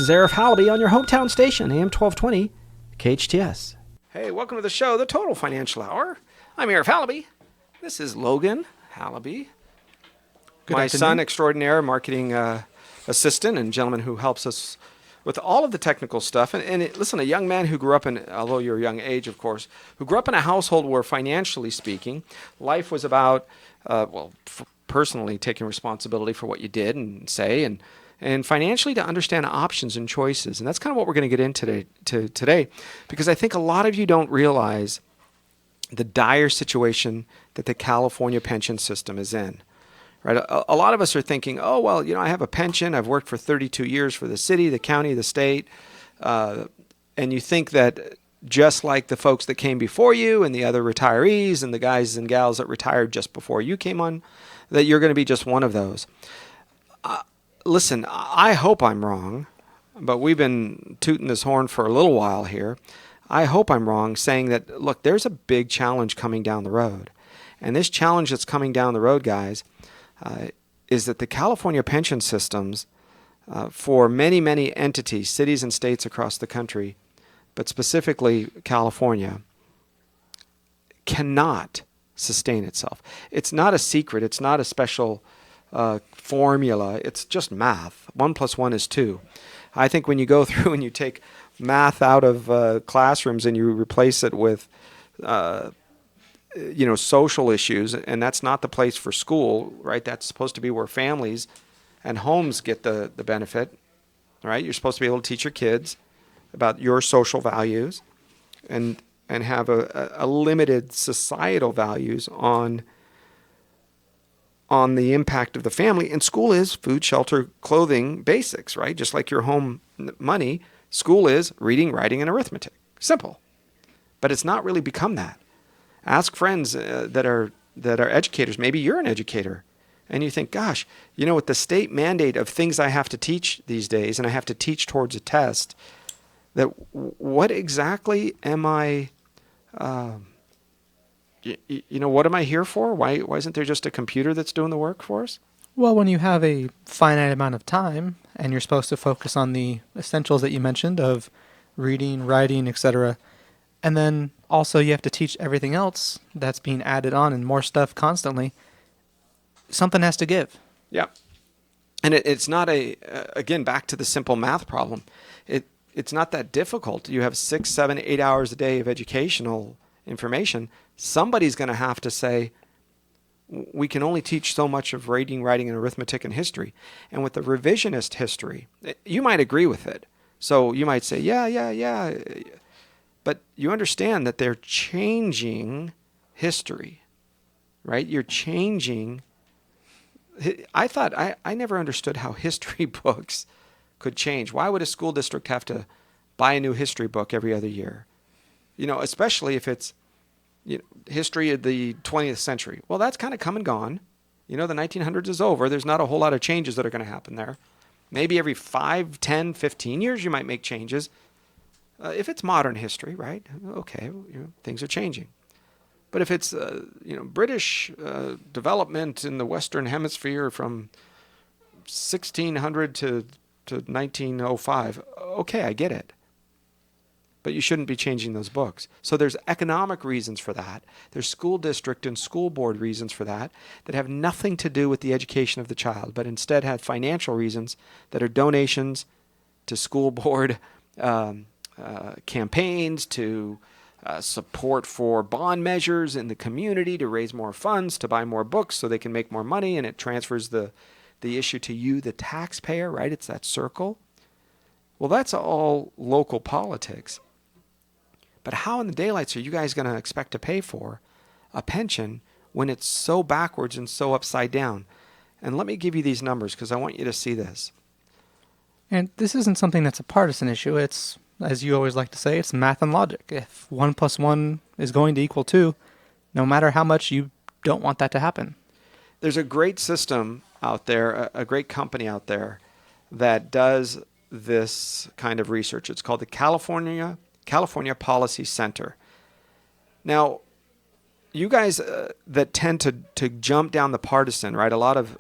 This is Arif Halaby on your hometown station, AM 1220, KHTS. Hey, welcome to the show, The Total Financial Hour. I'm Arif Halaby. This is Logan Halaby, my son extraordinaire, marketing assistant and gentleman who helps us with all of the technical stuff. Listen, a young man who grew up in, although you're a young age, of course, who grew up in a household where, financially speaking, life was about, personally taking responsibility for what you did and say, and financially to understand options and choices. And that's kind of what we're going to get into today, because I think a lot of you don't realize the dire situation that the California pension system is in. Right? A lot of us are thinking, oh, well, I have a pension. I've worked for 32 years for the city, the county, the state. And you think that just like the folks that came before you and the other retirees and the guys and gals that retired just before you came on, that you're going to be just one of those. Listen, I hope I'm wrong, but we've been tooting this horn for a little while here. I hope I'm wrong saying that, look, there's a big challenge coming down the road. And this challenge that's coming down the road, guys, is that the California pension systems, for many, many entities, cities and states across the country, but specifically California, cannot sustain itself. It's not a secret. It's not a special formula. It's just math. 1 + 1 is 2. I think when you go through and you take math out of classrooms and you replace it with social issues, and that's not the place for school, right? That's supposed to be where families and homes get the benefit, right? You're supposed to be able to teach your kids about your social values and have a limited societal values on the impact of the family. And school is food, shelter, clothing, basics, right? Just like your home money, school is reading, writing, and arithmetic. Simple. But it's not really become that. Ask friends that are educators. Maybe you're an educator, and you think, gosh, with the state mandate of things I have to teach these days, and I have to teach towards a test, that what exactly am I, what am I here for? Why isn't there just a computer that's doing the work for us? Well, when you have a finite amount of time, and you're supposed to focus on the essentials that you mentioned of reading, writing, etc., and then also you have to teach everything else that's being added on and more stuff constantly, something has to give. Yeah. And it's not again, back to the simple math problem. It's not that difficult. You have 6, 7, 8 hours a day of educational information. Somebody's going to have to say, we can only teach so much of reading, writing, and arithmetic and history. And with the revisionist history, you might agree with it. So you might say, yeah. But you understand that they're changing history, right? You're changing. I never understood how history books could change. Why would a school district have to buy a new history book every other year? Especially if it's history of the 20th century. Well, that's kind of come and gone. The 1900s is over. There's not a whole lot of changes that are going to happen there. Maybe every 5, 10, 15 years you might make changes. If it's modern history, right? Okay, things are changing. But if it's British development in the Western Hemisphere from 1600 to 1905, okay, I get it. But you shouldn't be changing those books. So there's economic reasons for that. There's school district and school board reasons for that have nothing to do with the education of the child, but instead have financial reasons that are donations to school board campaigns, to support for bond measures in the community, to raise more funds, to buy more books so they can make more money, and it transfers the issue to you, the taxpayer, right? It's that circle. Well, that's all local politics. But how in the daylights are you guys going to expect to pay for a pension when it's so backwards and so upside down? And let me give you these numbers because I want you to see this. And this isn't something that's a partisan issue. It's, as you always like to say, it's math and logic. If 1 + 1 is going to equal 2, no matter how much you don't want that to happen. There's a great system out there, a great company out there that does this kind of research. It's called the California Policy Center. Now, you guys that tend to jump down the partisan, right? A lot of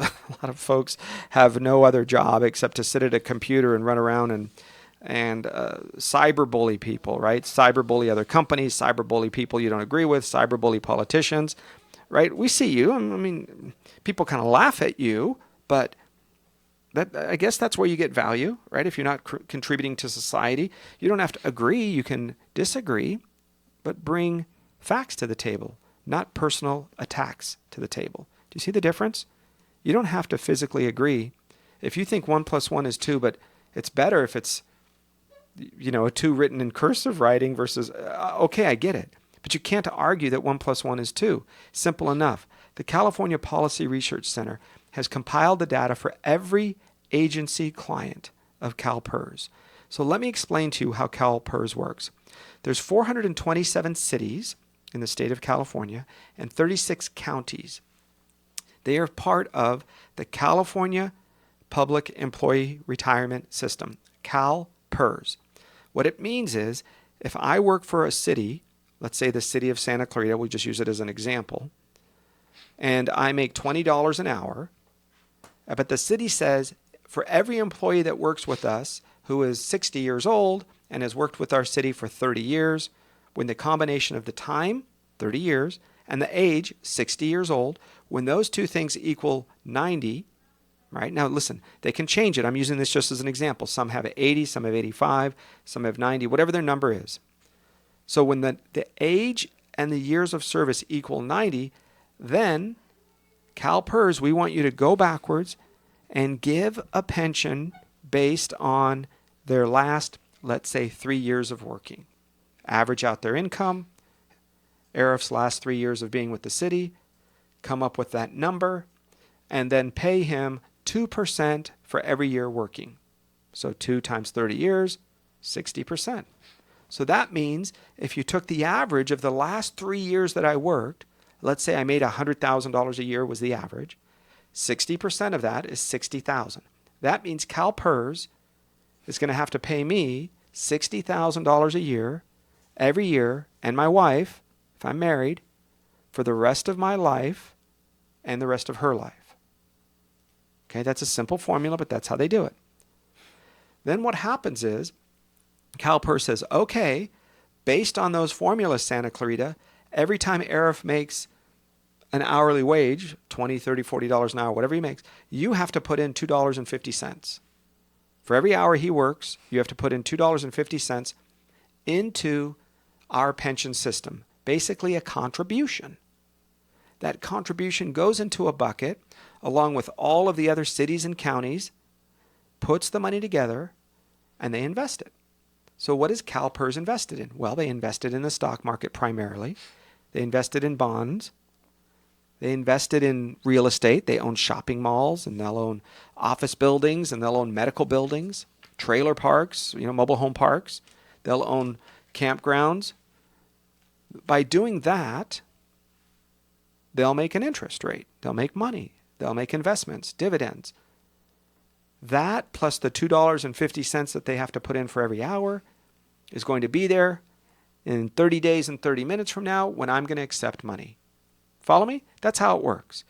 folks have no other job except to sit at a computer and run around and cyberbully people, right? Cyberbully other companies, cyberbully people you don't agree with, cyberbully politicians, right? We see you. I mean, people kind of laugh at you, but I guess that's where you get value, right? If you're not contributing to society, you don't have to agree. You can disagree, but bring facts to the table, not personal attacks to the table. Do you see the difference? You don't have to physically agree. If you think 1 + 1 is 2, but it's better if it's, a 2 written in cursive writing versus, okay, I get it. But you can't argue that 1 + 1 is 2. Simple enough. The California Policy Research Center has compiled the data for every agency client of CalPERS. So let me explain to you how CalPERS works. There's 427 cities in the state of California and 36 counties. They are part of the California Public Employee Retirement System, CalPERS. What it means is if I work for a city, let's say the city of Santa Clarita, we'll just use it as an example, and I make $20 an hour, but the city says for every employee that works with us who is 60 years old and has worked with our city for 30 years, when the combination of the time, 30 years, and the age, 60 years old, when those two things equal 90, right? Now listen, they can change it. I'm using this just as an example. Some have 80, some have 85, some have 90, whatever their number is. So when the age and the years of service equal 90, then CalPERS, we want you to go backwards and give a pension based on their last, let's say, 3 years of working. Average out their income, Arif's last 3 years of being with the city, come up with that number, and then pay him 2% for every year working. So 2 times 30 years, 60%. So that means if you took the average of the last 3 years that I worked, let's say I made $100,000 a year was the average, 60% of that is $60,000. That means CalPERS is going to have to pay me $60,000 a year every year, and my wife, if I'm married, for the rest of my life and the rest of her life. Okay, that's a simple formula, but that's how they do it. Then what happens is CalPERS says, okay, based on those formulas, Santa Clarita, every time Arif makes an hourly wage, $20, $30, $40 an hour, whatever he makes, you have to put in $2.50. For every hour he works, you have to put in $2.50 into our pension system, basically a contribution. That contribution goes into a bucket along with all of the other cities and counties, puts the money together, and they invest it. So what is CalPERS invested in? Well, they invested in the stock market primarily. They invested in bonds. They invested in real estate. They own shopping malls, and they'll own office buildings, and they'll own medical buildings, trailer parks, mobile home parks. They'll own campgrounds. By doing that, they'll make an interest rate. They'll make money. They'll make investments, dividends. That plus the $2.50 that they have to put in for every hour is going to be there in 30 days and 30 minutes from now when I'm going to accept money. Follow me? That's how it works.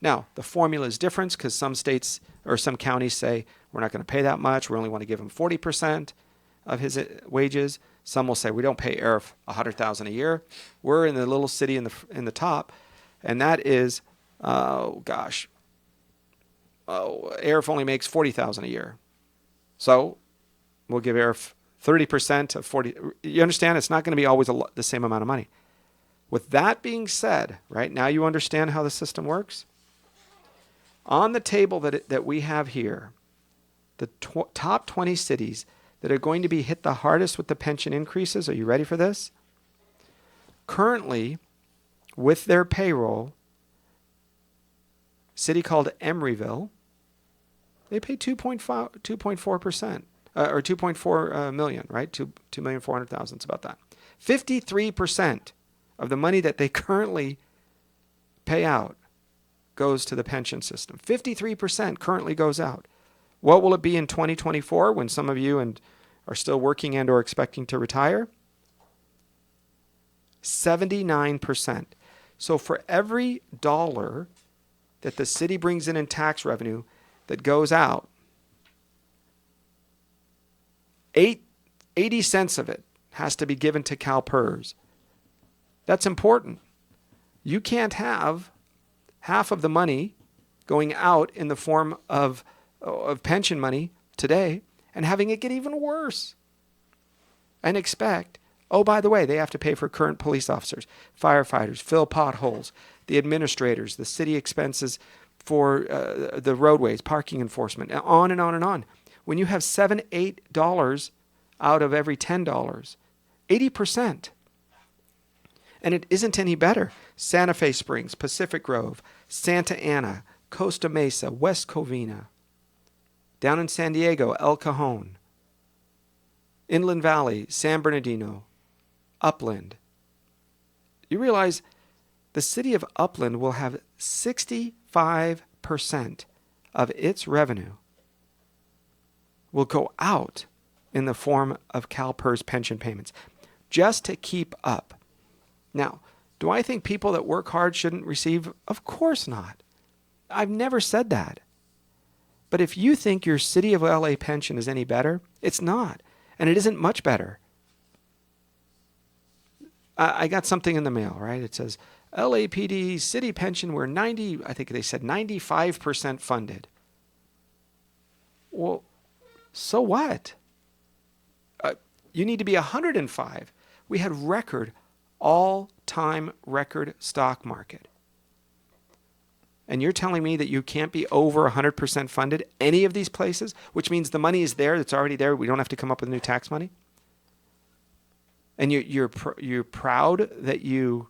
Now, the formula is different because some states or some counties say, we're not going to pay that much. We only want to give him 40% of his wages. Some will say, we don't pay Arif $100,000 a year. We're in the little city in the top, and that is, Arif only makes $40,000 a year. So we'll give Arif 30% of 40. You understand? It's not going to be always the same amount of money. With that being said, right now you understand how the system works? On the table that we have here, the top 20 cities that are going to be hit the hardest with the pension increases, are you ready for this? Currently, with their payroll, a city called Emeryville, they pay 2.4%, or 2.4 million, right? 2,400,000, it's about that. 53% of the money that they currently pay out goes to the pension system. 53% currently goes out. What will it be in 2024 when some of you are still working and or expecting to retire? 79%. So for every dollar that the city brings in tax revenue that goes out, 80 cents of it has to be given to CalPERS. That's important. You can't have half of the money going out in the form of pension money today and having it get even worse. And expect, oh, by the way, they have to pay for current police officers, firefighters, fill potholes, the administrators, the city expenses for the roadways, parking enforcement, and on and on and on. When you have $7, $8 out of every $10, 80%. And it isn't any better. Santa Fe Springs, Pacific Grove, Santa Ana, Costa Mesa, West Covina, down in San Diego, El Cajon, Inland Valley, San Bernardino, Upland. You realize the city of Upland will have 65% of its revenue will go out in the form of CalPERS pension payments just to keep up. Now, do I think people that work hard shouldn't receive? Of course not. I've never said that. But if you think your City of LA pension is any better, it's not. And it isn't much better. I got something in the mail, right? It says, LAPD city pension, we're 95% funded. Well, so what? You need to be 105. We had all-time record stock market. And you're telling me that you can't be over 100% funded any of these places, which means the money is there, it's already there, we don't have to come up with new tax money? And you're proud that you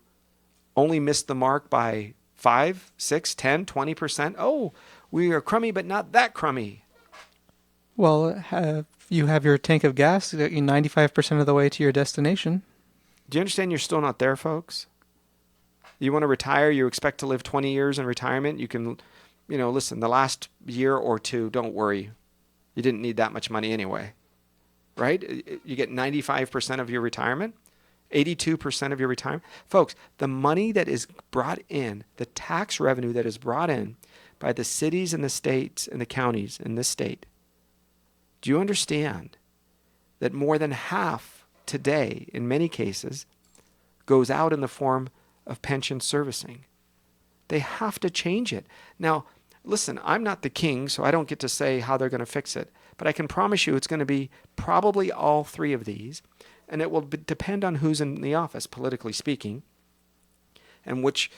only missed the mark by 5, 6, 10, 20%? Oh, we are crummy, but not that crummy. Well, you have your tank of gas 95% of the way to your destination. Do you understand you're still not there, folks? You want to retire, you expect to live 20 years in retirement, you can, listen, the last year or two, don't worry. You didn't need that much money anyway, right? You get 95% of your retirement, 82% of your retirement. Folks, the money that is brought in, the tax revenue that is brought in by the cities and the states and the counties in this state, do you understand that more than half today, in many cases, goes out in the form of pension servicing? They have to change it. Now, listen, I'm not the king, so I don't get to say how they're going to fix it. But I can promise you it's going to be probably all three of these. And it will depend on who's in the office, politically speaking, and which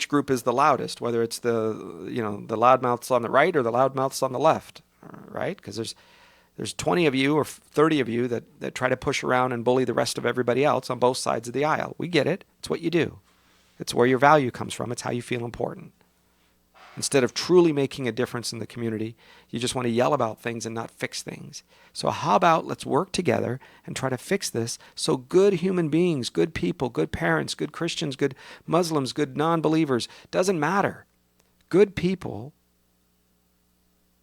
group is the loudest, whether it's the loudmouths on the right or the loudmouths on the left, right? Because there's 20 of you or 30 of you that try to push around and bully the rest of everybody else on both sides of the aisle. We get it. It's what you do. It's where your value comes from. It's how you feel important. Instead of truly making a difference in the community, you just want to yell about things and not fix things. So how about let's work together and try to fix this so good human beings, good people, good parents, good Christians, good Muslims, good non-believers, doesn't matter. Good people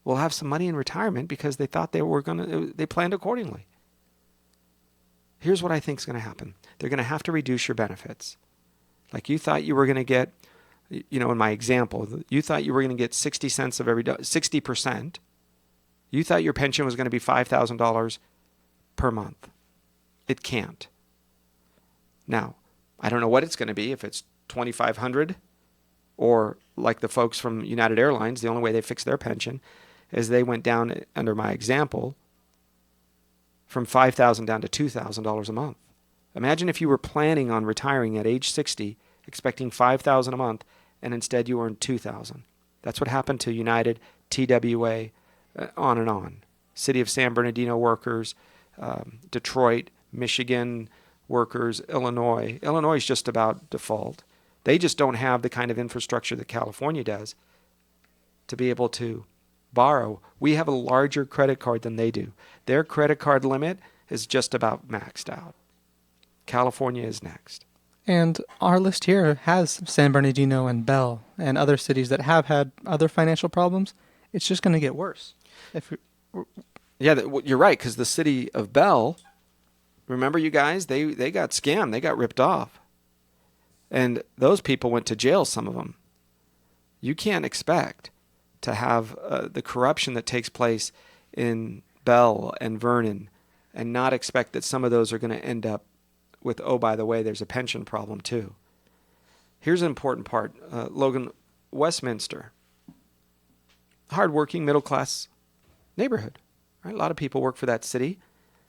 will have some money in retirement because they thought they planned accordingly. Here's what I think is going to happen. They're going to have to reduce your benefits. Like you thought you were going to get, in my example, you thought you were going to get 60 cents of every 60%. You thought your pension was going to be $5,000 per month. It can't. Now, I don't know what it's going to be, if it's $2,500 or like the folks from United Airlines, the only way they fixed their pension is they went down, under my example, from $5,000 down to $2,000 a month. Imagine if you were planning on retiring at age 60, expecting $5,000 a month, and instead you earned $2,000. That's what happened to United, TWA, on and on. City of San Bernardino workers, Detroit, Michigan workers, Illinois. Illinois is just about default. They just don't have the kind of infrastructure that California does to be able to borrow. We have a larger credit card than they do. Their credit card limit is just about maxed out. California is next. And our list here has San Bernardino and Bell and other cities that have had other financial problems. It's just going to get worse. Yeah, you're right, because the city of Bell, remember you guys, they got scammed. They got ripped off. And those people went to jail, some of them. You can't expect to have the corruption that takes place in Bell and Vernon and not expect that some of those are going to end up with, oh, by the way, there's a pension problem too. Here's an important part. Logan, Westminster, hardworking, middle-class neighborhood. Right? A lot of people work for that city.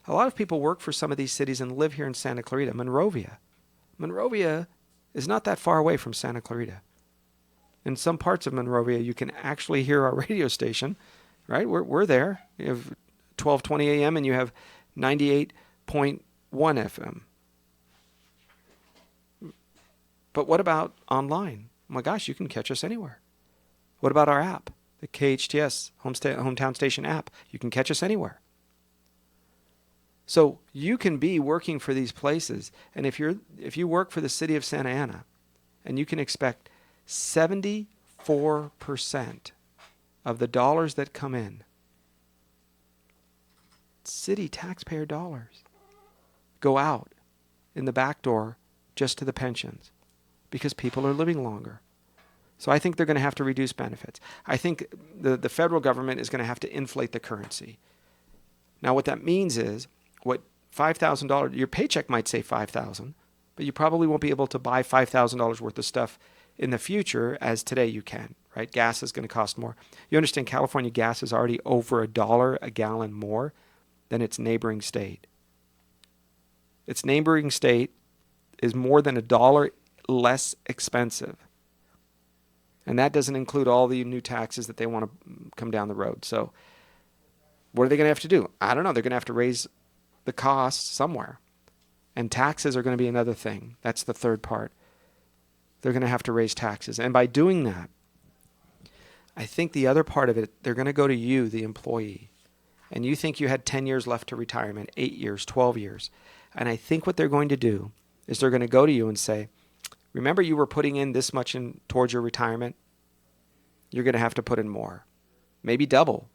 A lot of people work for some of these cities and live here in Santa Clarita. Monrovia. Monrovia is not that far away from Santa Clarita. In some parts of Monrovia, you can actually hear our radio station, right? We're there. You have 1220 a.m. and you have 98.1 FM. But what about online? Oh my gosh, you can catch us anywhere. What about our app, the KHTS Hometown Station app? You can catch us anywhere. So you can be working for these places, and if you work for the city of Santa Ana, and you can expect 74% of the dollars that come in, city taxpayer dollars, go out in the back door just to the pensions because people are living longer. So I think they're going to have to reduce benefits. I think the federal government is going to have to inflate the currency. Now what that means is, what $5,000, your paycheck might say $5,000, but you probably won't be able to buy $5,000 worth of stuff in the future as today you can, right? Gas is going to cost more. You understand California gas is already over $1 a gallon more than its neighboring state. Its neighboring state is more than $1 less expensive. And that doesn't include all the new taxes that they want to come down the road. So what are they going to have to do? I don't know. They're going to have to raise the costs somewhere. And taxes are going to be another thing. That's the third part. They're going to have to raise taxes. And by doing that, I think the other part of it, they're going to go to you, the employee. And you think you had 10 years left to retirement, 8 years, 12 years. And I think what they're going to do is they're going to go to you and say, remember you were putting in this much in towards your retirement? You're going to have to put in more. Maybe double.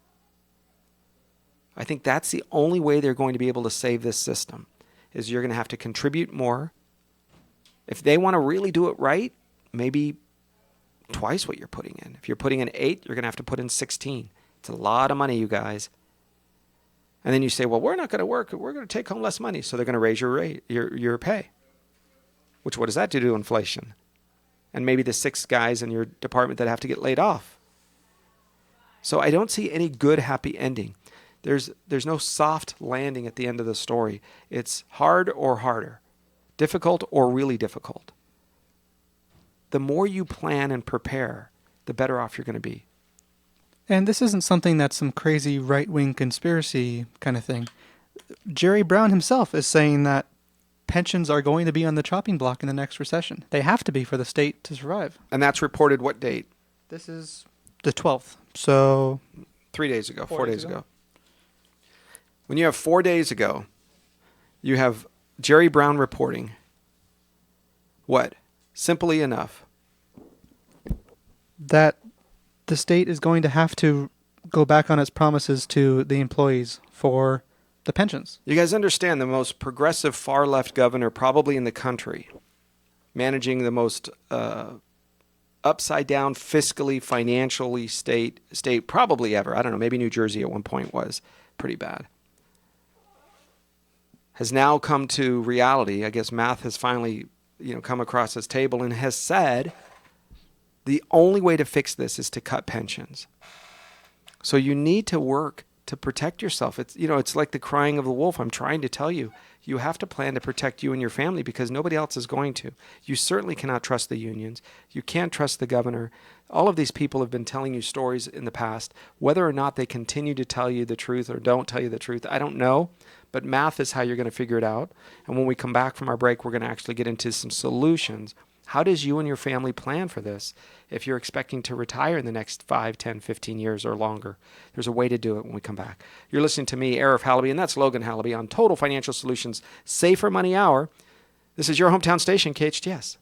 I think that's the only way they're going to be able to save this system, is you're going to have to contribute more. If they want to really do it right, maybe twice what you're putting in. If you're putting in 8, you're going to have to put in 16. It's a lot of money, you guys. And then you say, well, we're not going to work. We're going to take home less money. So they're going to raise your rate, your pay. Which, what does that do to inflation? And maybe the 6 guys in your department that have to get laid off. So I don't see any good, happy ending. There's no soft landing at the end of the story. It's hard or harder, difficult or really difficult. The more you plan and prepare, the better off you're going to be. And this isn't something that's some crazy right-wing conspiracy kind of thing. Jerry Brown himself is saying that pensions are going to be on the chopping block in the next recession. They have to be for the state to survive. And that's reported what date? This is the 12th. So 3 days ago, 4 days ago. When you have 4 days ago, you have Jerry Brown reporting what? Simply enough, that the state is going to have to go back on its promises to the employees for the pensions. You guys understand the most progressive far-left governor probably in the country, managing the most upside-down fiscally, financially state probably ever. I don't know, maybe New Jersey at one point was pretty bad. Has now come to reality. I guess math has finally, come across his table and has said the only way to fix this is to cut pensions. So you need to work to protect yourself. It's like the crying of the wolf. I'm trying to tell you, you have to plan to protect you and your family because nobody else is going to. You certainly cannot trust the unions. You can't trust the governor. All of these people have been telling you stories in the past. Whether or not they continue to tell you the truth or don't tell you the truth, I don't know. But math is how you're going to figure it out. And when we come back from our break, we're going to actually get into some solutions. How does you and your family plan for this if you're expecting to retire in the next 5, 10, 15 years or longer? There's a way to do it when we come back. You're listening to me, Arif Halaby, and that's Logan Halaby on Total Financial Solutions Safer Money Hour. This is your hometown station, KHTS.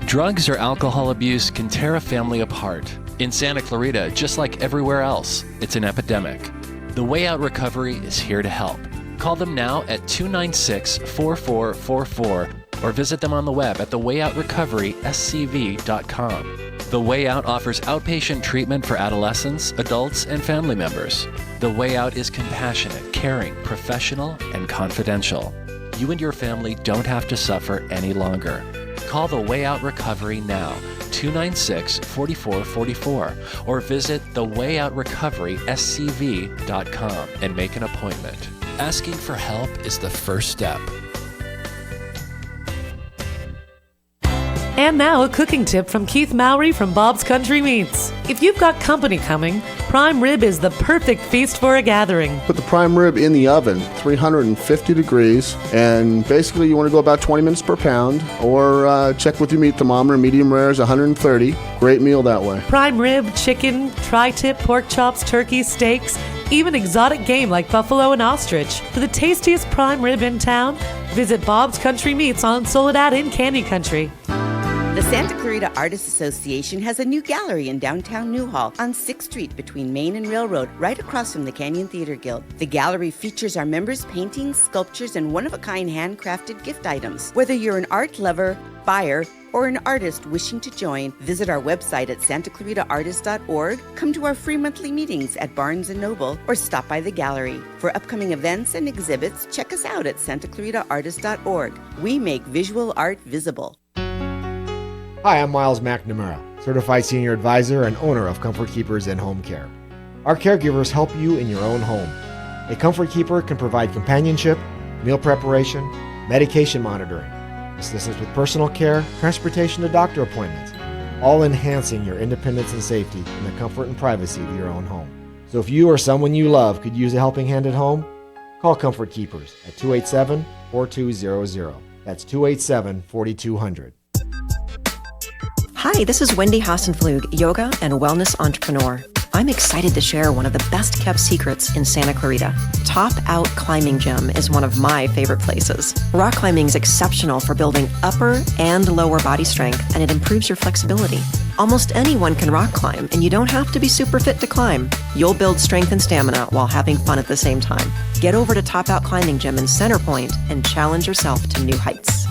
Drugs or alcohol abuse can tear a family apart. In Santa Clarita, just like everywhere else, it's an epidemic. The Way Out Recovery is here to help. Call them now at 296-4444 or visit them on the web at thewayoutrrecoveryscv.com. The Way Out offers outpatient treatment for adolescents, adults, and family members. The Way Out is compassionate, caring, professional, and confidential. You and your family don't have to suffer any longer. Call The Way Out Recovery now, 296-4444, or visit thewayoutrrecoveryscv.com and make an appointment. Asking for help is the first step. And now a cooking tip from Keith Mowry from Bob's Country Meats. If you've got company coming, prime rib is the perfect feast for a gathering. Put the prime rib in the oven, 350 degrees, and basically you want to go about 20 minutes per pound, or check with your meat thermometer. Medium rare is 130. Great meal that way. Prime rib, chicken, tri-tip, pork chops, turkey, steaks, even exotic game like buffalo and ostrich. For the tastiest prime rib in town, visit Bob's Country Meats on Soledad in Canyon Country. The Santa Clarita Artists Association has a new gallery in downtown Newhall on 6th Street between Main and Railroad, right across from the Canyon Theater Guild. The gallery features our members' paintings, sculptures, and one-of-a-kind handcrafted gift items. Whether you're an art lover, buyer, or an artist wishing to join, visit our website at santaclaritaartist.org, come to our free monthly meetings at Barnes & Noble, or stop by the gallery. For upcoming events and exhibits, check us out at santaclaritaartist.org. We make visual art visible. Hi, I'm Miles McNamara, Certified Senior Advisor and owner of Comfort Keepers in Home Care. Our caregivers help you in your own home. A Comfort Keeper can provide companionship, meal preparation, medication monitoring, assistance with personal care, transportation to doctor appointments, all enhancing your independence and safety in the comfort and privacy of your own home. So if you or someone you love could use a helping hand at home, call Comfort Keepers at 287-4200. That's 287-4200. Hi, this is Wendy Hassenflug, yoga and wellness entrepreneur. I'm excited to share one of the best kept secrets in Santa Clarita. Top Out Climbing Gym is one of my favorite places. Rock climbing is exceptional for building upper and lower body strength, and it improves your flexibility. Almost anyone can rock climb, and you don't have to be super fit to climb. You'll build strength and stamina while having fun at the same time. Get over to Top Out Climbing Gym in Center Point and challenge yourself to new heights.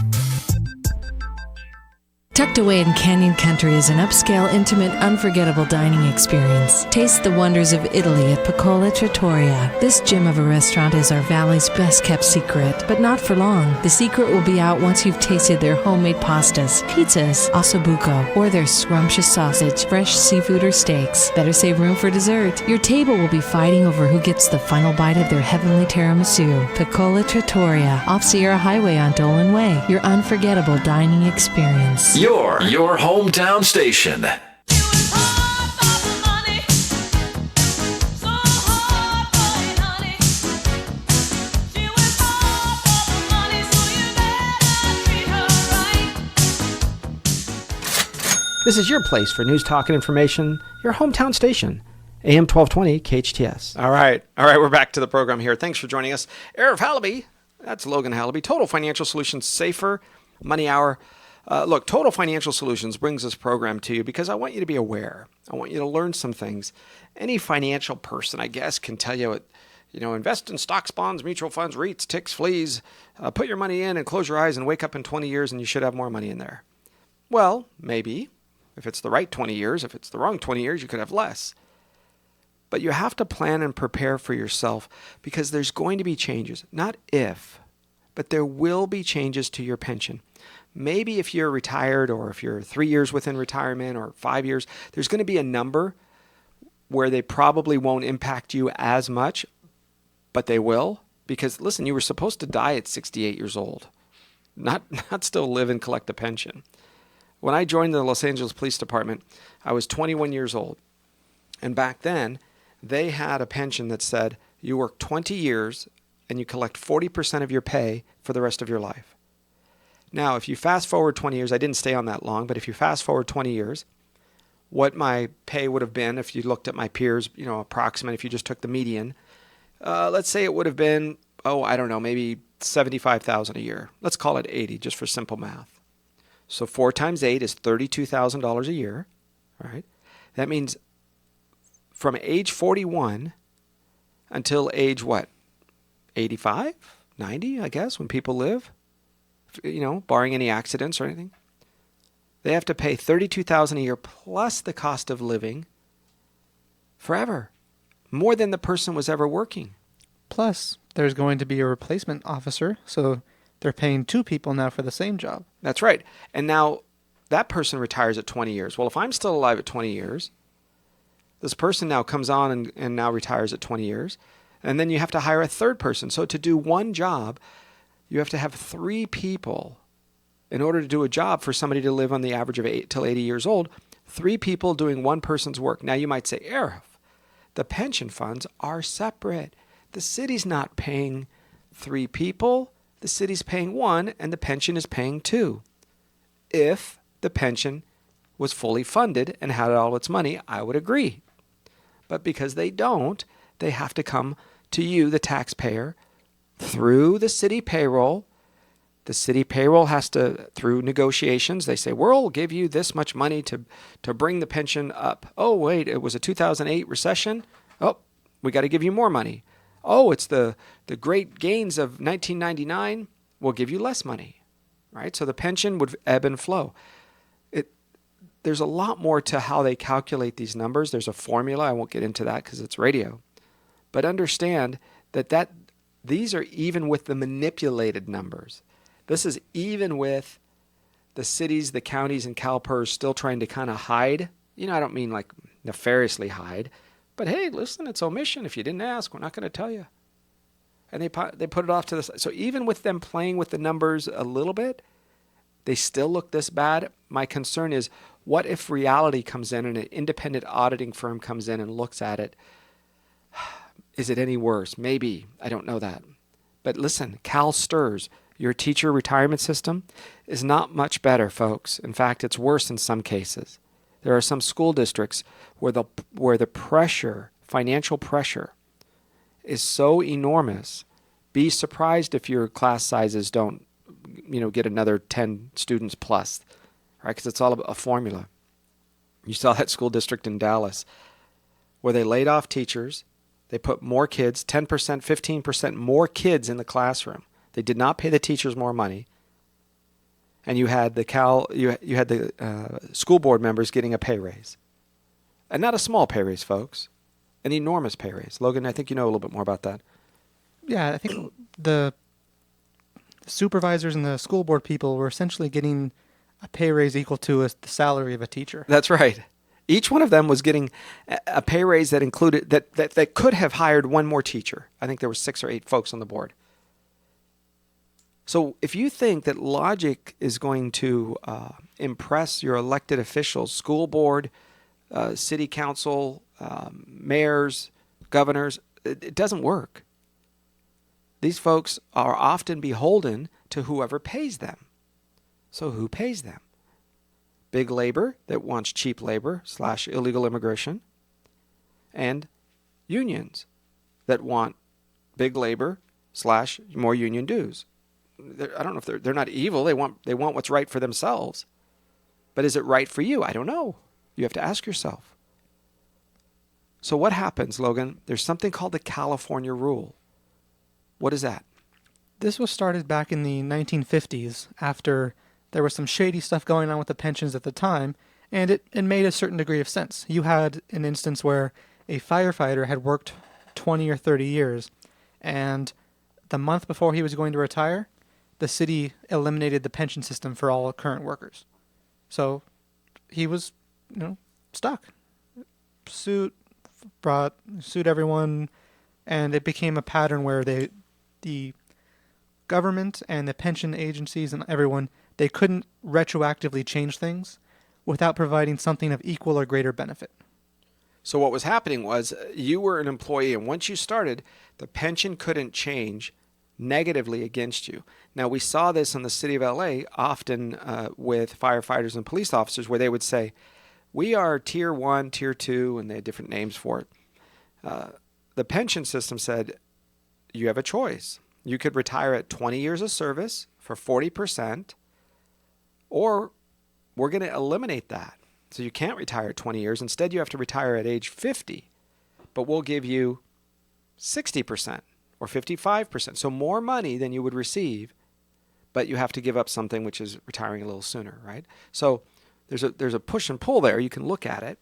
Tucked away in Canyon Country is an upscale, intimate, unforgettable dining experience. Taste the wonders of Italy at Piccola Trattoria. This gem of a restaurant is our valley's best-kept secret, but not for long. The secret will be out once you've tasted their homemade pastas, pizzas, ossobuco, or their scrumptious sausage, fresh seafood, or steaks. Better save room for dessert. Your table will be fighting over who gets the final bite of their heavenly tiramisu. Piccola Trattoria, off Sierra Highway on Dolan Way. Your unforgettable dining experience. Your hometown station. This is your place for news, talk, and information, your hometown station, AM 1220 KHTS. All right, we're back to the program here. Thanks for joining us. Arif Halaby, that's Logan Halaby, Total Financial Solutions, Safer Money Hour. Look, Total Financial Solutions brings this program to you because I want you to be aware. I want you to learn some things. Any financial person, I guess, can tell you, invest in stocks, bonds, mutual funds, REITs, ticks, fleas. Put your money in and close your eyes and wake up in 20 years and you should have more money in there. Well, maybe. If it's the right 20 years, if it's the wrong 20 years, you could have less. But you have to plan and prepare for yourself because there's going to be changes. Not if, but there will be changes to your pension. Maybe if you're retired or if you're 3 years within retirement or 5 years, there's going to be a number where they probably won't impact you as much, but they will. Because, listen, you were supposed to die at 68 years old, not still live and collect a pension. When I joined the Los Angeles Police Department, I was 21 years old. And back then, they had a pension that said you work 20 years and you collect 40% of your pay for the rest of your life. Now, if you fast forward 20 years, I didn't stay on that long, but if you fast forward 20 years, what my pay would have been if you looked at my peers, approximate, if you just took the median, let's say it would have been, maybe $75,000 a year. Let's call it 80 just for simple math. So 4 times 8 is $32,000 a year, right? That means from age 41 until age what? 85, 90, I guess, when people live, barring any accidents or anything. They have to pay $32,000 a year plus the cost of living forever, more than the person was ever working. Plus, there's going to be a replacement officer, so they're paying 2 people now for the same job. That's right. And now that person retires at 20 years. Well, if I'm still alive at 20 years, this person now comes on and now retires at 20 years. And then you have to hire a third person. So to do one job, you have to have 3 people in order to do a job for somebody to live on the average of 8 till 80 years old. 3 people doing one person's work. Now you might say, Arif, the pension funds are separate. The city's not paying 3 people. The city's paying 1, and the pension is paying 2. If the pension was fully funded and had all its money, I would agree. But because they don't, they have to come to you, the taxpayer, through the city payroll. The city payroll has to, through negotiations, they say, we'll give you this much money to bring the pension up. Oh, wait, it was a 2008 recession? Oh, we got to give you more money. Oh, it's the great gains of 1999? We'll give you less money, right? So the pension would ebb and flow. There's a lot more to how they calculate these numbers. There's a formula. I won't get into that because it's radio. But understand that these are even with the manipulated numbers. This is even with the cities, the counties, and CalPERS still trying to kind of hide. I don't mean like nefariously hide. But hey, listen, it's omission. If you didn't ask, we're not going to tell you. And they put it off to the side. So even with them playing with the numbers a little bit, they still look this bad. My concern is, what if reality comes in and an independent auditing firm comes in and looks at it? Is it any worse? Maybe. I don't know that. But listen, CalSTRS, your teacher retirement system, is not much better, folks. In fact, it's worse in some cases. There are some school districts where the pressure, financial pressure, is so enormous. Be surprised if your class sizes don't, get another 10 students plus, right? Because it's all a formula. You saw that school district in Dallas where they laid off teachers. They put more kids, 10%, 15% more kids in the classroom. They did not pay the teachers more money. And you had the school board members getting a pay raise. And not a small pay raise, folks. An enormous pay raise. Logan, I think you know a little bit more about that. Yeah, I think the supervisors and the school board people were essentially getting a pay raise equal to the salary of a teacher. That's right. Each one of them was getting a pay raise that included that could have hired one more teacher. I think there were 6 or 8 folks on the board. So if you think that logic is going to impress your elected officials, school board, city council, mayors, governors, it doesn't work. These folks are often beholden to whoever pays them. So who pays them? Big labor that wants cheap labor / illegal immigration, and unions that want big labor / more union dues. I don't know if they're not evil. They want what's right for themselves. But is it right for you? I don't know. You have to ask yourself. So what happens, Logan? There's something called the California rule. What is that? This was started back in the 1950s after there was some shady stuff going on with the pensions at the time, and it made a certain degree of sense. You had an instance where a firefighter had worked 20 or 30 years, and the month before he was going to retire, the city eliminated the pension system for all current workers. So he was, stuck. Sued everyone, and it became a pattern where the government and the pension agencies and everyone, they couldn't retroactively change things without providing something of equal or greater benefit. So what was happening was you were an employee, and once you started, the pension couldn't change negatively against you. Now, we saw this in the city of LA often with firefighters and police officers where they would say, we are tier 1, tier 2, and they had different names for it. The pension system said, you have a choice. You could retire at 20 years of service for 40%, or we're going to eliminate that. So you can't retire at 20 years. Instead, you have to retire at age 50, but we'll give you 60%, or 55%. So more money than you would receive, but you have to give up something, which is retiring a little sooner, right? So there's a push and pull there. You can look at it,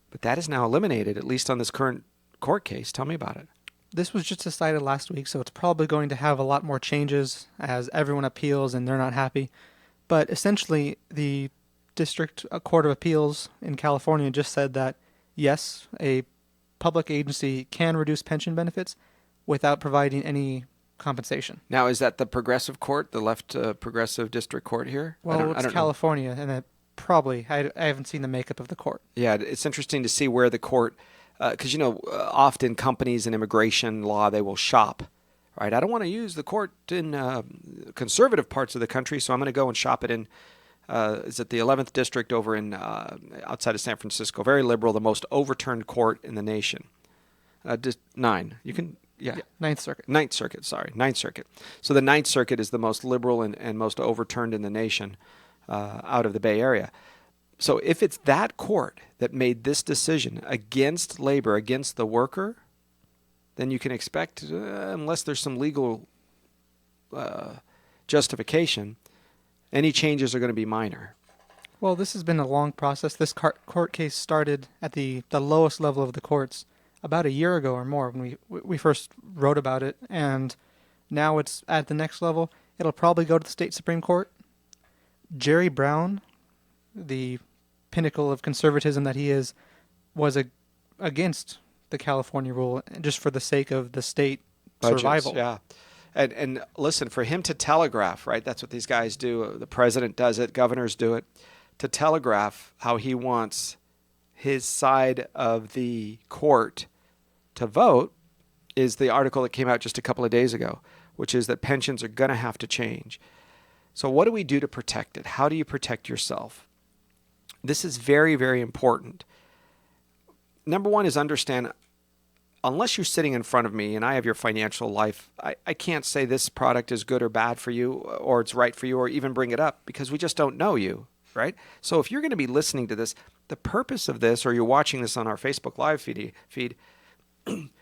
but that is now eliminated, at least on this current court case. Tell me about it. This was just decided last week, so it's probably going to have a lot more changes as everyone appeals and they're not happy. But essentially, the District Court of Appeals in California just said that, yes, a public agency can reduce pension benefits without providing any compensation. Now, is that the progressive court, the left progressive district court here? Well, it's California, and it probably, I haven't seen the makeup of the court. Yeah, it's interesting to see where the court, because, often companies in immigration law, they will shop, right? I don't want to use the court in conservative parts of the country, so I'm going to go and shop it in, is it the 11th district over in outside of San Francisco? Very liberal, the most overturned court in the nation. 9. You can... Yeah. Ninth Circuit. Ninth Circuit. So the Ninth Circuit is the most liberal and most overturned in the nation out of the Bay Area. So if it's that court that made this decision against labor, against the worker, then you can expect, unless there's some legal justification, any changes are going to be minor. Well, this has been a long process. This court case started at the lowest level of the courts about a year ago or more when we first wrote about it, and now it's at the next level. It'll probably go to the state Supreme Court. Jerry Brown, the pinnacle of conservatism that he is, was against the California rule just for the sake of the state Budgets, survival. Yeah. And listen, for him to telegraph, right, that's what these guys do. The president does it, governors do it, to telegraph how he wants his side of the court to vote is the article that came out just a couple of days ago, which is that pensions are going to have to change. So what do we do to protect it? How do you protect yourself? This is very, very important. Number one is understand, unless you're sitting in front of me and I have your financial life, I can't say this product is good or bad for you or it's right for you or even bring it up because we just don't know you, right? So if you're going to be listening to this, the purpose of this, or you're watching this on our Facebook Live feed,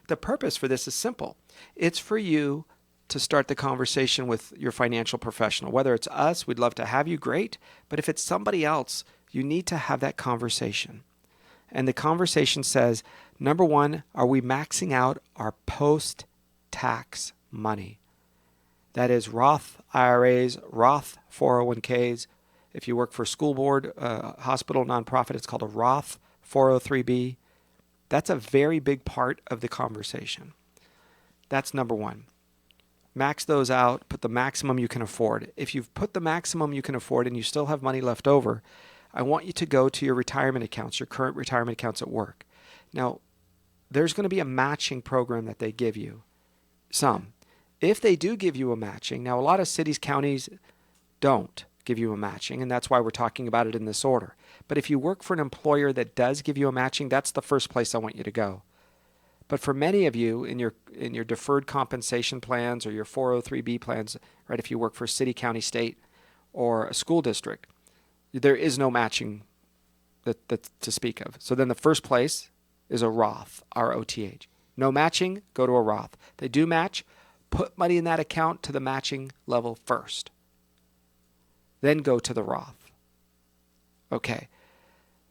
the purpose for this is simple. It's for you to start the conversation with your financial professional. Whether it's us, we'd love to have you, great. But if it's somebody else, you need to have that conversation. And the conversation says, number one, are we maxing out our post-tax money? That is Roth IRAs, Roth 401ks. If you work for a school board, hospital, nonprofit, it's called a Roth 403b. That's a very big part of the conversation. That's number one. Max those out, put the maximum you can afford. If you've put the maximum you can afford and you still have money left over, I want you to go to your retirement accounts, your current retirement accounts at work. Now, there's going to be a matching program that they give you. Some. If they do give you a matching, now a lot of cities, counties don't give you a matching, and that's why we're talking about it in this order. But if you work for an employer that does give you a matching, that's the first place I want you to go. But for many of you in your deferred compensation plans or your 403b plans, right, if you work for a city, county, state, or a school district, there is no matching that to speak of. So then the first place is a Roth, R-O-T-H. No matching, go to a Roth. They do match, put money in that account to the matching level first. Then go to the Roth. Okay.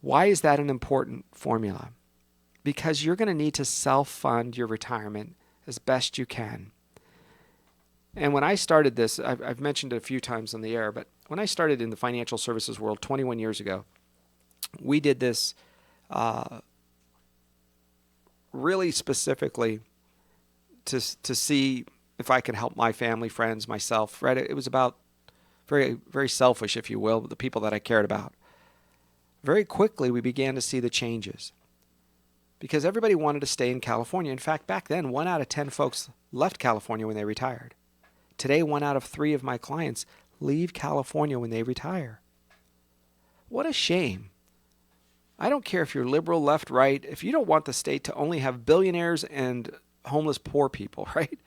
Why is that an important formula? Because you're going to need to self-fund your retirement as best you can. And when I started this, I've mentioned it a few times on the air, but when I started in the financial services world 21 years ago, we did this really specifically to see if I could help my family, friends, myself, right? It was about very, very selfish, if you will, the people that I cared about. Very quickly, we began to see the changes because everybody wanted to stay in California. In fact, back then, 1 out of 10 folks left California when they retired. Today, 1 out of 3 of my clients leave California when they retire. What a shame. I don't care if you're liberal, left, right. If you don't want the state to only have billionaires and homeless poor people, right?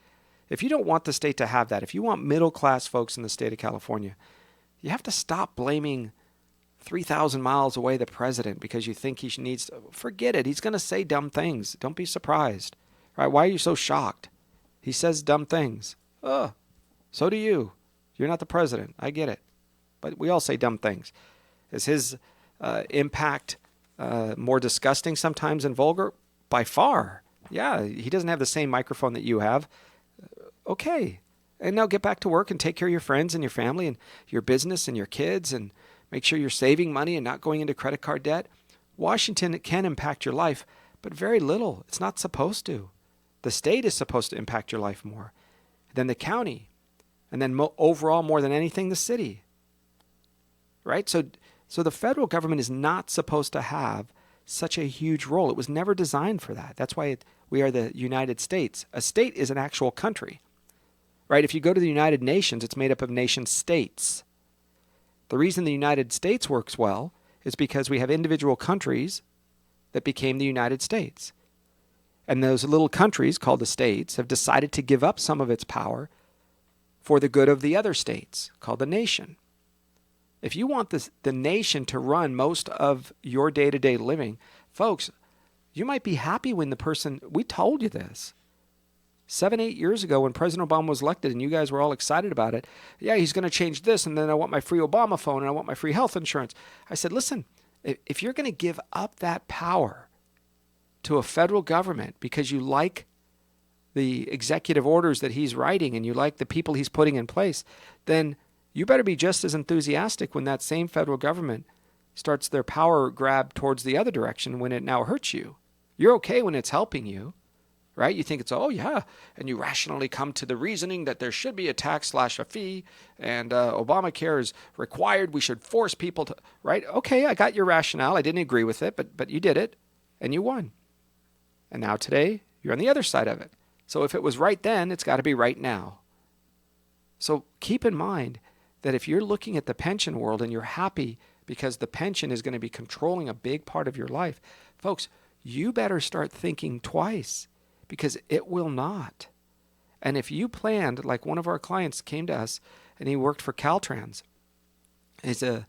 If you don't want the state to have that, if you want middle-class folks in the state of California, you have to stop blaming 3,000 miles away the president because you think he needs to. Forget it. He's going to say dumb things. Don't be surprised. Right? Why are you so shocked? He says dumb things. Oh, so do you. You're not the president. I get it. But we all say dumb things. Is his impact more disgusting sometimes and vulgar? By far. Yeah, he doesn't have the same microphone that you have. Okay. And now get back to work and take care of your friends and your family and your business and your kids and make sure you're saving money and not going into credit card debt. Washington can impact your life, but very little. It's not supposed to. The state is supposed to impact your life more than the county, and then overall more than anything, the city. Right? So the federal government is not supposed to have such a huge role. It was never designed for that. That's why we are the United States. A state is an actual country. Right? If you go to the United Nations, it's made up of nation states. The reason the United States works well is because we have individual countries that became the United States. And those little countries called the states have decided to give up some of its power for the good of the other states, called the nation. If you want the nation to run most of your day-to-day living, folks, you might be happy when we told you this. 7, 8 years ago when President Obama was elected and you guys were all excited about it, yeah, he's going to change this, and then I want my free Obama phone and I want my free health insurance. I said, listen, if you're going to give up that power to a federal government because you like the executive orders that he's writing and you like the people he's putting in place, then you better be just as enthusiastic when that same federal government starts their power grab towards the other direction when it now hurts you. You're okay when it's helping you. Right? You think it's, oh, yeah. And you rationally come to the reasoning that there should be a tax/a fee and Obamacare is required. We should force people to, right? Okay, I got your rationale. I didn't agree with it, but you did it and you won. And now today, you're on the other side of it. So if it was right then, it's got to be right now. So keep in mind that if you're looking at the pension world and you're happy because the pension is going to be controlling a big part of your life, folks, you better start thinking twice. Because it will not. And if you planned, like one of our clients came to us and he worked for Caltrans. He's an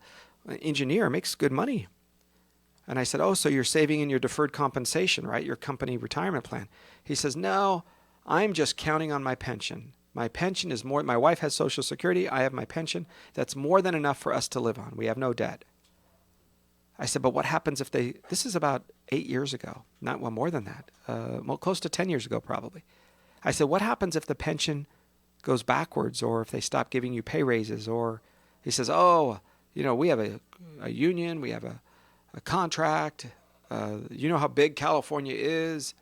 engineer, makes good money. And I said, oh, so you're saving in your deferred compensation, right? Your company retirement plan. He says, no, I'm just counting on my pension. My pension is more, my wife has Social Security, I have my pension. That's more than enough for us to live on. We have no debt. I said, but what happens if this is about 8 years ago, more than that, close to 10 years ago probably. I said, what happens if the pension goes backwards or if they stop giving you pay raises? Or he says, oh, we have a union, we have a contract, you know how big California is.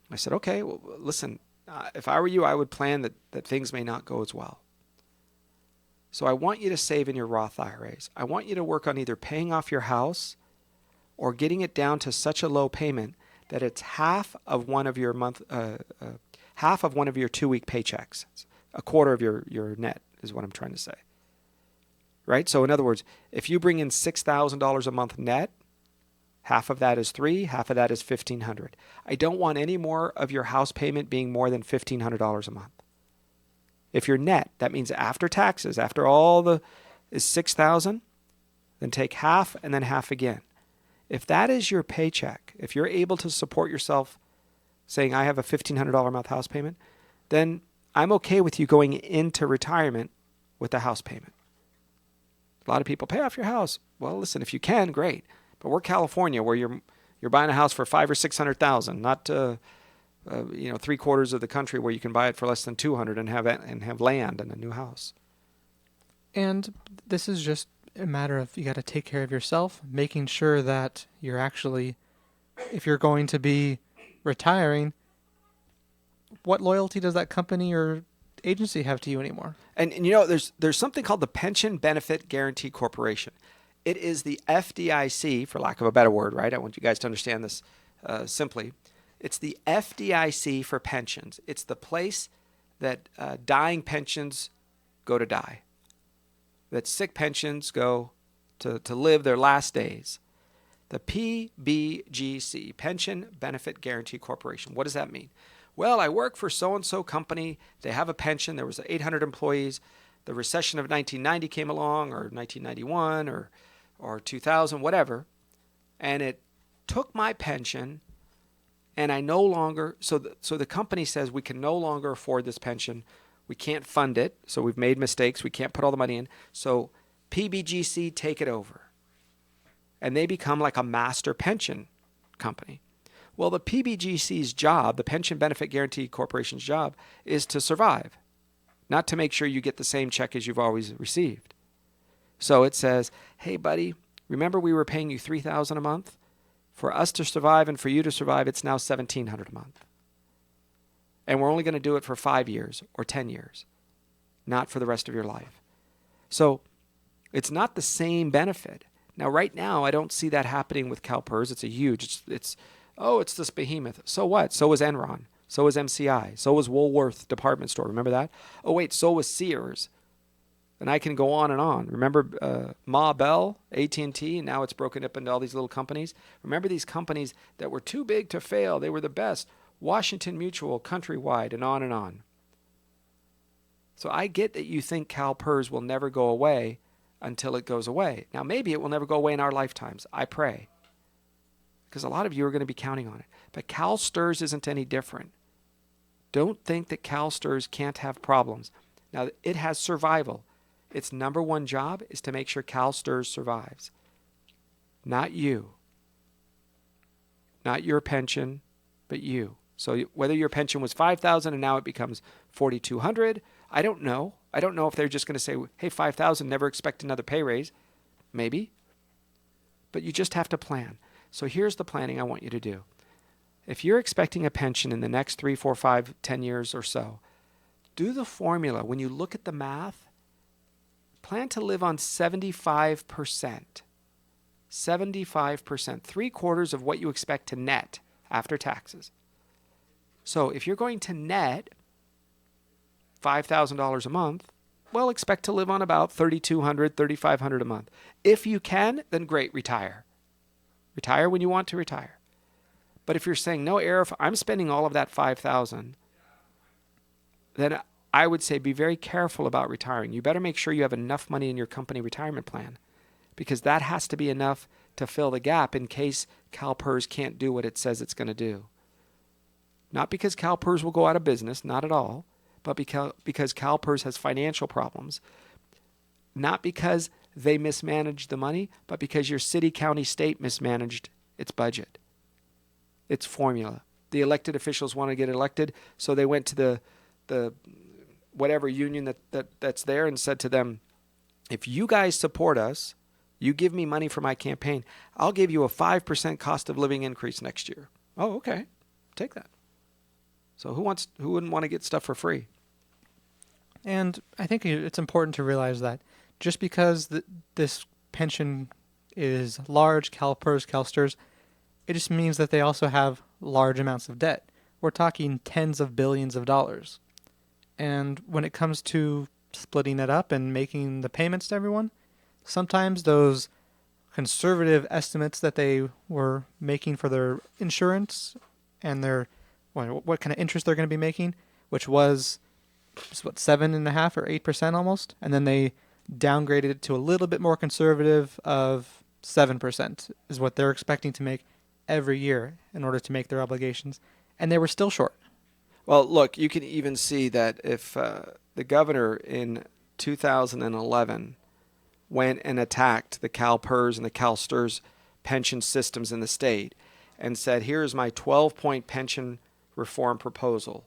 I said, okay, well, listen, if I were you, I would plan that things may not go as well. So I want you to save in your Roth IRAs. I want you to work on either paying off your house or getting it down to such a low payment that it's half of one of your 2-week paychecks. A quarter of your net is what I'm trying to say. Right? So in other words, if you bring in $6,000 a month net, half of that is $3,000, half of that is $1,500. I don't want any more of your house payment being more than $1,500 a month. If you're net, that means after taxes, after all is $6,000, then take half and then half again. If that is your paycheck, if you're able to support yourself saying I have a $1,500 a month house payment, then I'm okay with you going into retirement with the house payment. A lot of people pay off your house. Well, listen, if you can, great. But we're California where you're buying a house for $500,000 or $600,000, not 3/4 of the country where you can buy it for less than $200,000 and have land and a new house. And this is just a matter of you got to take care of yourself, making sure that you're actually, if you're going to be retiring, what loyalty does that company or agency have to you anymore? And there's something called the Pension Benefit Guaranty Corporation. It is the FDIC, for lack of a better word, right? I want you guys to understand this simply. It's the FDIC for pensions. It's the place that dying pensions go to die, that sick pensions go to live their last days. The PBGC, Pension Benefit Guaranty Corporation. What does that mean? Well, I work for so-and-so company. They have a pension. There was 800 employees. The recession of 1990 came along, or 1991, or 2000, whatever, and it took my pension and I no longer, so the company says we can no longer afford this pension. We can't fund it, so we've made mistakes. We can't put all the money in. So PBGC, take it over. And they become like a master pension company. Well, the PBGC's job, the Pension Benefit Guaranty Corporation's job, is to survive, not to make sure you get the same check as you've always received. So it says, hey, buddy, remember we were paying you $3,000 a month? For us to survive and for you to survive, it's now $1,700 a month. And we're only going to do it for 5 years or 10 years, not for the rest of your life. So it's not the same benefit. Now, right now, I don't see that happening with CalPERS. It's a huge, it's this behemoth. So what? So was Enron. So was MCI. So was Woolworth Department Store. Remember that? Oh, wait, so was Sears. And I can go on and on. Remember Ma Bell, AT&T, and now it's broken up into all these little companies. Remember these companies that were too big to fail. They were the best. Washington Mutual, Countrywide, and on and on. So I get that you think CalPERS will never go away until it goes away. Now, maybe it will never go away in our lifetimes. I pray. Because a lot of you are going to be counting on it. But CalSTRS isn't any different. Don't think that CalSTRS can't have problems. Now, it has survival. Its number one job is to make sure CalSTRS survives. Not you. Not your pension, but you. So whether your pension was $5,000 and now it becomes $4,200, I don't know. I don't know if they're just going to say, hey, $5,000, never expect another pay raise. Maybe. But you just have to plan. So here's the planning I want you to do. If you're expecting a pension in the next 3, 4, 5, 10 years or so, do the formula. When you look at the math, plan to live on 75%. 75%. 3/4 of what you expect to net after taxes. So if you're going to net $5,000 a month, well, expect to live on about $3,200, $3,500 a month. If you can, then great, retire. Retire when you want to retire. But if you're saying, no, Arif, I'm spending all of that $5,000, then I would say be very careful about retiring. You better make sure you have enough money in your company retirement plan, because that has to be enough to fill the gap in case CalPERS can't do what it says it's going to do. Not because CalPERS will go out of business, not at all, but because CalPERS has financial problems. Not because they mismanaged the money, but because your city, county, state mismanaged its budget, its formula. The elected officials want to get elected, so they went to the whatever union that's there and said to them, if you guys support us, you give me money for my campaign, I'll give you a 5% cost of living increase next year. Oh, okay. Take that. So who wouldn't want to get stuff for free? And I think it's important to realize that just because this pension is large, CalPERS, CalSTRS, it just means that they also have large amounts of debt. We're talking tens of billions of dollars. And when it comes to splitting it up and making the payments to everyone, sometimes those conservative estimates that they were making for their insurance and their what kind of interest they're going to be making, which was 7.5% or 8% almost, and then they downgraded it to a little bit more conservative of 7% is what they're expecting to make every year in order to make their obligations, and they were still short. Well, look, you can even see that if the governor in 2011 went and attacked the CalPERS and the CalSTRS pension systems in the state and said, here's my 12-point pension reform proposal.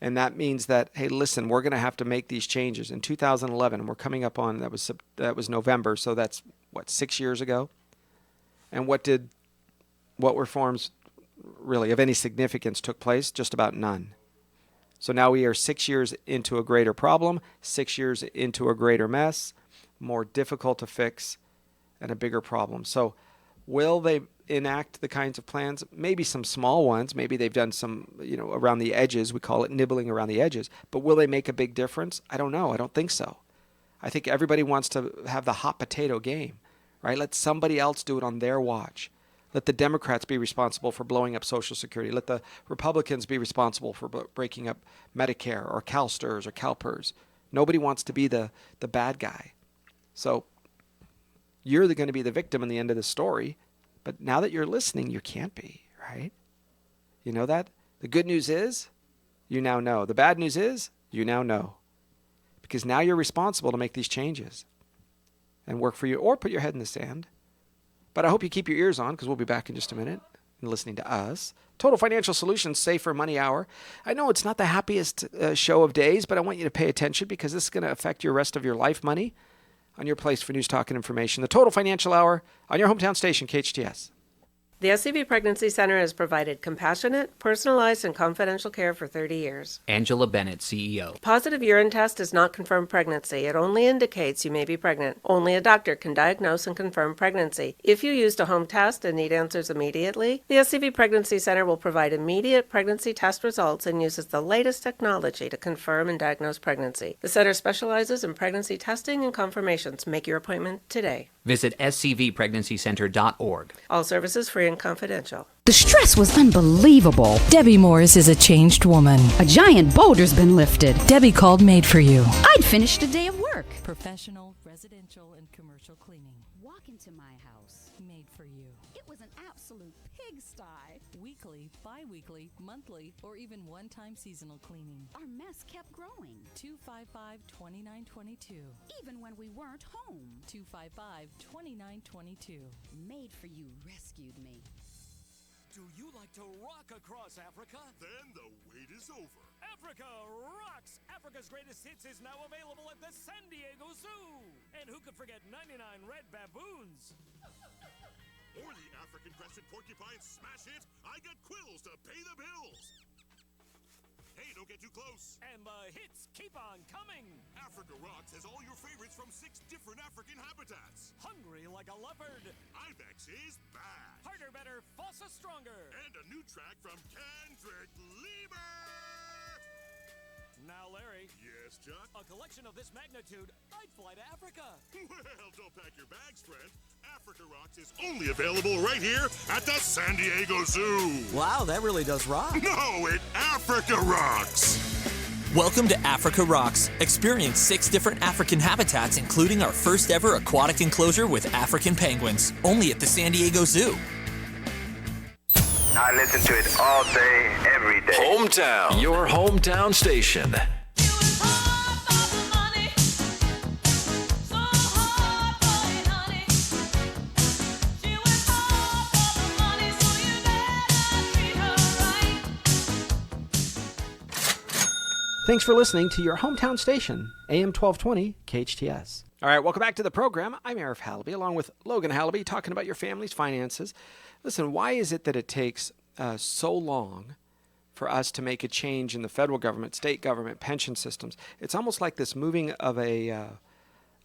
And that means that, hey, listen, we're going to have to make these changes. In 2011, we're coming up on, that was November, so that's, 6 years ago? And what reforms really of any significance took place? Just about none. So now we are 6 years into a greater problem, 6 years into a greater mess, more difficult to fix, and a bigger problem. So will they enact the kinds of plans? Maybe some small ones. Maybe they've done some, around the edges. We call it nibbling around the edges. But will they make a big difference? I don't know. I don't think so. I think everybody wants to have the hot potato game, right? Let somebody else do it on their watch. Let the Democrats be responsible for blowing up Social Security. Let the Republicans be responsible for breaking up Medicare or CalSTRS or CalPERS. Nobody wants to be the bad guy. So you're going to be the victim in the end of the story. But now that you're listening, you can't be, right? You know that? The good news is you now know. The bad news is you now know. Because now you're responsible to make these changes and work for you, or put your head in the sand. But I hope you keep your ears on, because we'll be back in just a minute and listening to us. Total Financial Solutions Safer Money Hour. I know it's not the happiest show of days, but I want you to pay attention, because this is going to affect your rest of your life money on your place for news, talk, and information. The Total Financial Hour on your hometown station, KHTS. The SCV Pregnancy Center has provided compassionate, personalized, and confidential care for 30 years. Angela Bennett, CEO. Positive urine test does not confirm pregnancy. It only indicates you may be pregnant. Only a doctor can diagnose and confirm pregnancy. If you used a home test and need answers immediately, the SCV Pregnancy Center will provide immediate pregnancy test results and uses the latest technology to confirm and diagnose pregnancy. The center specializes in pregnancy testing and confirmations. Make your appointment today. Visit scvpregnancycenter.org. All services free and confidential. The stress was unbelievable. Debbie Morris is a changed woman. A giant boulder's been lifted. Debbie called Made for You. I'd finished a day of work. Professional, residential, and commercial cleaning. Walk into my house. Made for You. It was an absolute pigsty. Weekly, bi-weekly, monthly, or even one-time seasonal cleaning. Our mess kept growing. 255-2922. Even when we weren't home. 255-2922. Made for You rescued me. Do you like to rock across Africa? Then the wait is over. Africa Rocks! Africa's Greatest Hits is now available at the San Diego Zoo. And who could forget 99 red baboons? Or the African-crested porcupine smash hit, I Got Quills to Pay the Bills. Hey, don't get too close. And the hits keep on coming. Africa Rocks has all your favorites from 6 different African habitats. Hungry like a leopard. Ibex is bad. Harder, better, Fossa stronger. And a new track from Kendrick Lemur. Now, Larry. Yes, Chuck? A collection of this magnitude, I'd fly to Africa. Well, don't pack your bags, friend. Africa Rocks is only available right here at the San Diego Zoo. Wow, that really does rock. No, it Africa Rocks. Welcome to Africa Rocks. Experience 6 different African habitats, including our first ever aquatic enclosure with African penguins. Only at the San Diego Zoo. I listen to it all day, every day. Hometown, your hometown station. Thanks for listening to your hometown station, AM 1220 KHTS. All right, welcome back to the program. I'm Arif Halaby, along with Logan Halaby, talking about your family's finances. Listen, why is it that it takes so long for us to make a change in the federal government, state government, pension systems? It's almost like this moving of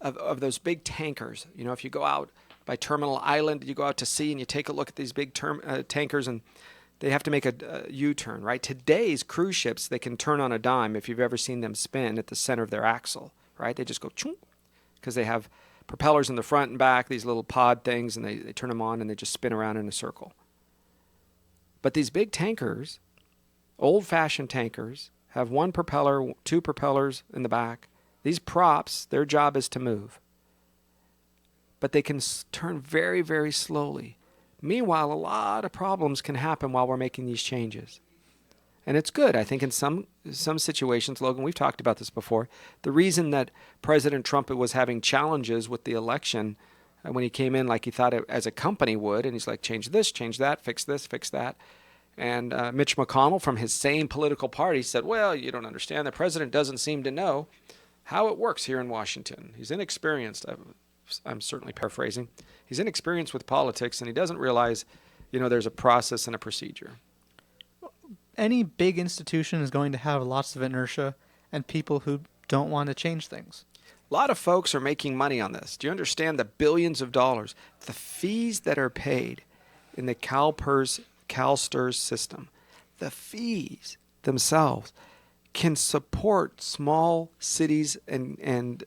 of those big tankers. You know, if you go out by Terminal Island, you go out to sea and you take a look at these big tankers, and they have to make a U-turn, right? Today's cruise ships, they can turn on a dime if you've ever seen them spin at the center of their axle, right? They just go choom, because they have propellers in the front and back, these little pod things, and they turn them on and they just spin around in a circle. But these big tankers, old-fashioned tankers, have 1 propeller, 2 propellers in the back. These props, their job is to move. But they can turn very, very slowly. Meanwhile, a lot of problems can happen while we're making these changes. And it's good. I think in some situations, Logan, we've talked about this before, the reason that President Trump was having challenges with the election when he came in like he thought it as a company would, and he's like, change this, change that, fix this, fix that. And Mitch McConnell from his same political party said, well, you don't understand. The president doesn't seem to know how it works here in Washington. He's inexperienced. I'm certainly paraphrasing. He's inexperienced with politics, and he doesn't realize, there's a process and a procedure. Any big institution is going to have lots of inertia and people who don't want to change things. A lot of folks are making money on this. Do you understand the billions of dollars, the fees that are paid in the CalSTRS system? The fees themselves can support small cities and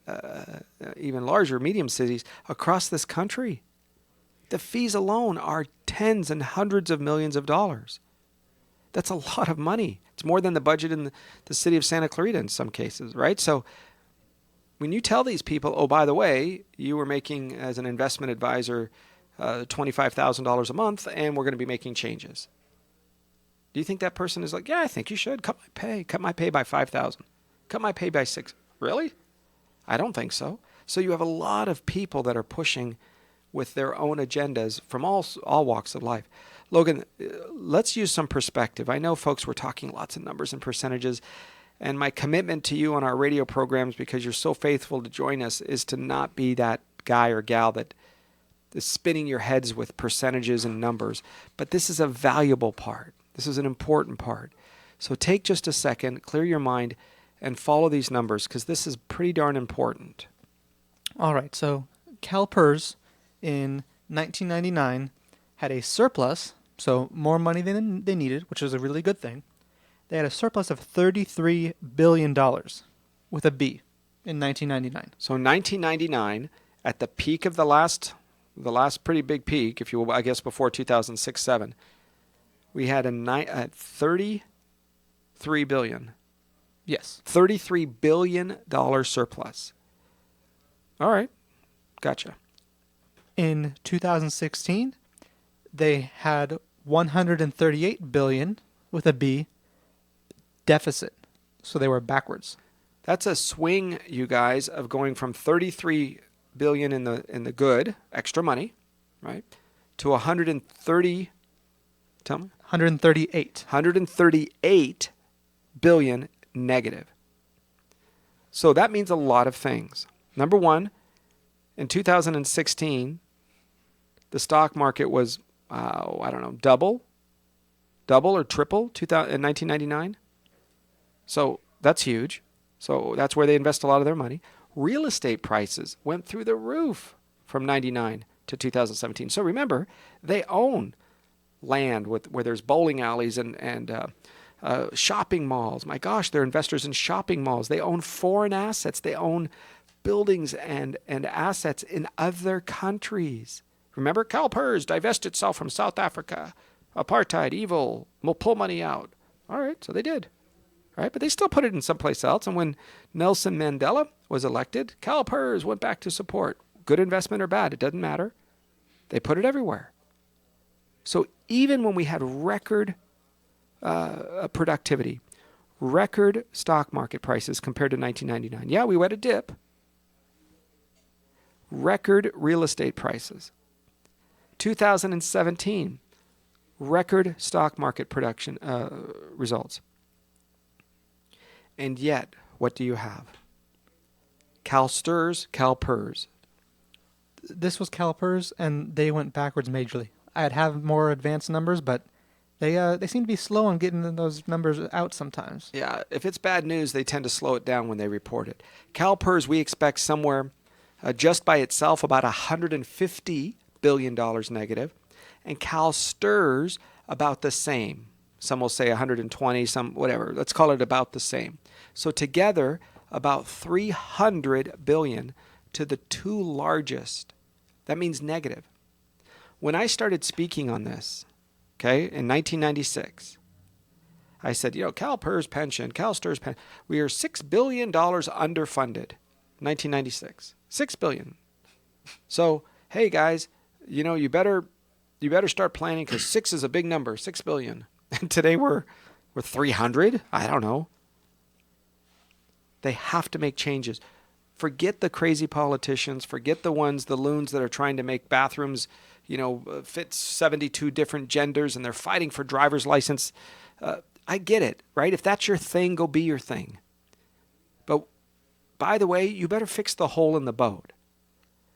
even larger, medium cities across this country. The fees alone are tens and hundreds of millions of dollars. That's a lot of money. It's more than the budget in the city of Santa Clarita in some cases, right? So when you tell these people, oh, by the way, you were making as an investment advisor $25,000 a month, and we're going to be making changes. Do you think that person is like, yeah, I think you should cut my pay. Cut my pay by $5,000. Cut my pay by $6,000. Really? I don't think so. So you have a lot of people that are pushing with their own agendas from all walks of life. Logan, let's use some perspective. I know, folks, we're talking lots of numbers and percentages, and my commitment to you on our radio programs, because you're so faithful to join us, is to not be that guy or gal that is spinning your heads with percentages and numbers. But this is a valuable part. This is an important part. So take just a second, clear your mind, and follow these numbers, because this is pretty darn important. All right, so CalPERS in 1999 had a surplus, so more money than they needed, which is a really good thing. They had a surplus of $33 billion with a B in 1999. So in 1999, at the peak of the last pretty big peak, if you will, I guess before 2006-07, we had a $33 billion. Yes. $33 billion surplus. All right. Gotcha. In 2016, they had $138 billion with a B deficit. So they were backwards. That's a swing, you guys, of going from $33 billion in the good, extra money, right, to 130. Tell me. 138. 138 billion negative. So that means a lot of things. Number one, in 2016, the stock market was, double or triple in 1999. So that's huge. So that's where they invest a lot of their money. Real estate prices went through the roof from 99 to 2017. So remember, they own land where there's bowling alleys and shopping malls. My gosh, they're investors in shopping malls. They own foreign assets. They own buildings and assets in other countries. Remember, CalPERS divest itself from South Africa. Apartheid, evil, we'll pull money out. All right, so they did. All right, but they still put it in someplace else. And when Nelson Mandela was elected, CalPERS went back to support. Good investment or bad, it doesn't matter. They put it everywhere. So even when we had record productivity, record stock market prices compared to 1999. Yeah, we had a dip. Record real estate prices. 2017, record stock market production results. And yet, what do you have? CalPERS. This was CalPERS, and they went backwards majorly. I'd have more advanced numbers, but they seem to be slow on getting those numbers out sometimes. Yeah, if it's bad news, they tend to slow it down when they report it. CalPERS, we expect somewhere just by itself about $150 billion negative, and CalSTRS about the same. Some will say 120, some whatever. Let's call it about the same. So together, about $300 billion to the two largest. That means negative. When I started speaking on this, okay, in 1996, I said, CalPERS pension, CalSTRS pension, we are $6 billion underfunded. 1996, $6 billion. So, hey guys, you better start planning, because 6 is a big number, $6 billion. And today we're 300. I don't know. They have to make changes. Forget the crazy politicians. Forget the loons that are trying to make bathrooms, fit 72 different genders, and they're fighting for driver's license. I get it, right? If that's your thing, go be your thing. But by the way, you better fix the hole in the boat,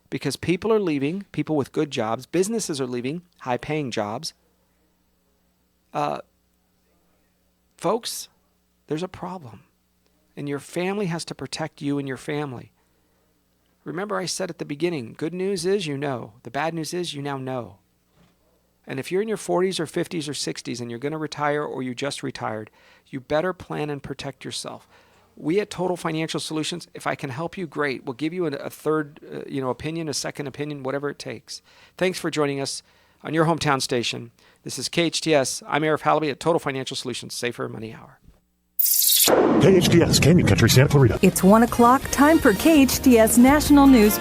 because people are leaving, people with good jobs, businesses are leaving, high-paying jobs. Folks, there's a problem, and your family has to protect you and your family. Remember, I said at the beginning, good news is you know. The bad news is you now know. And if you're in your 40s or 50s or 60s and you're going to retire, or you just retired, you better plan and protect yourself. We at Total Financial Solutions, if I can help you, great. We'll give you a third opinion, a second opinion, whatever it takes. Thanks for joining us on your hometown station. This is KHTS. I'm Arif Halaby at Total Financial Solutions, Safer Money Hour. KHTS, Canyon Country, Santa Clarita. It's 1 o'clock, time for KHTS National News.